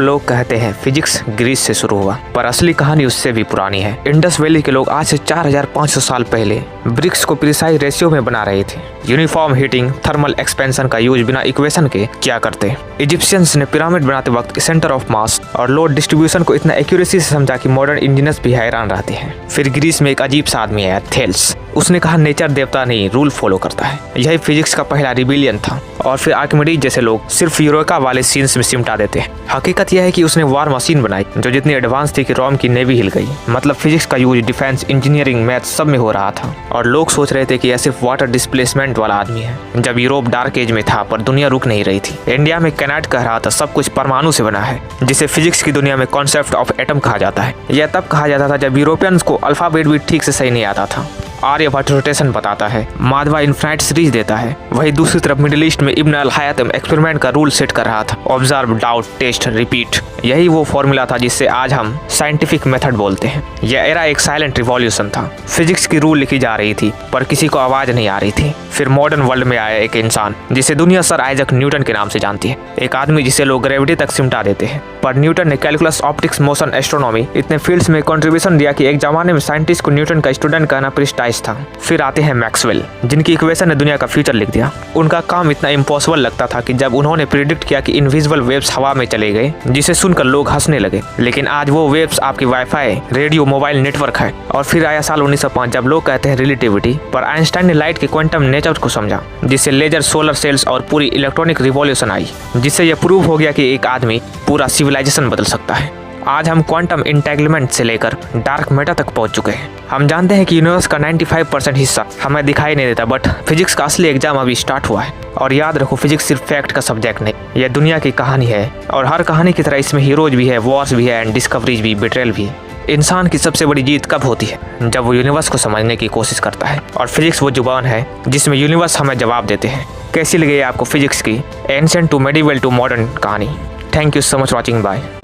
लोग कहते हैं फिजिक्स ग्रीस से शुरू हुआ, पर असली कहानी उससे भी पुरानी है। इंडस वैली के लोग आज से 4500 साल पहले ब्रिक्स को प्रिसाइज रेशियो में बना रहे थे। यूनिफॉर्म हीटिंग, थर्मल एक्सपेंशन का यूज बिना इक्वेशन के क्या करते। इजिप्शियंस ने पिरामिड बनाते वक्त सेंटर ऑफ मास और लोड डिस्ट्रीब्यूशन को इतना एक्यूरेसी से समझा कि मॉडर्न इंजीनियर्स भी हैरान रहते हैं। फिर ग्रीस में एक अजीब सा आदमी आया, थेल्स। उसने कहा नेचर देवता नहीं, रूल फॉलो करता है। यही फिजिक्स का पहला रिबिलियन था। और फिर आर्किमिडीज जैसे लोग सिर्फ यूरोका वाले सीन्स में सिमटा देते हैं। हकीकत यह है कि उसने वार मशीन बनाई जो जितनी एडवांस थी कि रोम की नेवी हिल गई। मतलब फिजिक्स का यूज डिफेंस, इंजीनियरिंग, मैथ सब में हो रहा था। और लोग सोच रहे थे कि यह सिर्फ वाटर डिस्प्लेसमेंट वाला आदमी है। जब यूरोप डार्क एज में था पर दुनिया रुक नहीं रही थी। इंडिया में कैनाट कह रहा था सब कुछ परमाणु से बना है, जिसे फिजिक्स की दुनिया में कॉन्सेप्ट ऑफ एटम कहा जाता है। यह तब कहा जाता था जब यूरोपियंस को अल्फाबेट भी ठीक से सही नहीं आता था। आर्यभट्ट रोटेशन बताता है, माधवा इनफाइनाइट सीरीज देता है। वही दूसरी तरफ मिडिल ईस्ट में इब्न अल हयातम एक्सपेरिमेंट का रूल सेट कर रहा था, ऑब्जर्व, डाउट, टेस्ट, रिपीट। यही वो फॉर्मूला था जिससे आज हम साइंटिफिक मेथड बोलते हैं। यह एरा एक साइलेंट रिवॉल्यूशन था। फिजिक्स की रूल लिखी जा रही थी पर किसी को आवाज नहीं आ रही थी। फिर मॉडर्न वर्ल्ड में आया एक इंसान जिसे दुनिया सर आइजक न्यूटन के नाम से जानती है। एक आदमी जिसे लोग ग्रेविटी तक सिमटा देते हैं। पर न्यूटन ने कैलकुलस, ऑप्टिक्स, मोशन, एस्ट्रोनॉमी इतने फील्ड्स में कंट्रीब्यूशन दिया कि एक जमाने में साइंटिस्ट को न्यूटन का स्टूडेंट कहना प्रेस्टाइज था। फिर आते हैं मैक्सवेल, जिनकी इक्वेशन ने दुनिया का फ्यूचर लिख दिया। उनका काम इतना इम्पॉसिबल लगता था कि जब उन्होंने प्रिडिक्ट किया कि इनविजिबल वेव्स हवा में चले गए, जिसे सुनकर लोग हंसने लगे। लेकिन आज वो वेव्स आपकी वाईफाई, रेडियो, मोबाइल नेटवर्क है। और फिर आया साल 1905 जब लोग कहते हैं रिलेटिविटी, पर आइंस्टाइन ने लाइट के क्वांटम नेचर को समझा, जिससे लेजर, सोलर सेल्स और पूरी इलेक्ट्रॉनिक रिवॉल्यूशन आई, जिससे यह प्रूव हो गया कि एक आदमी पूरा सिविलाइजेशन बदल सकता है। आज हम क्वांटम इंटेंगलमेंट से लेकर डार्क मैटर तक पहुंच चुके हैं। हम जानते हैं कि यूनिवर्स का 95% हिस्सा हमें दिखाई नहीं देता, बट फिजिक्स का असली एग्जाम अभी स्टार्ट हुआ है। और याद रखो, फिजिक्स सिर्फ फैक्ट का सब्जेक्ट नहीं, यह दुनिया की कहानी है। और हर कहानी की तरह इसमें हीरोज भी है, वॉर्स भी है, एंड डिस्कवरीज भी, बेट्रेयल भी है। इंसान की सबसे बड़ी जीत कब होती है? जब वो यूनिवर्स को समझने की कोशिश करता है। और फिजिक्स वो जुबान है जिसमें यूनिवर्स हमें जवाब देते हैं। कैसी लगी आपको फिजिक्स की ancient to medieval to modern कहानी? Thank you so much watching, bye.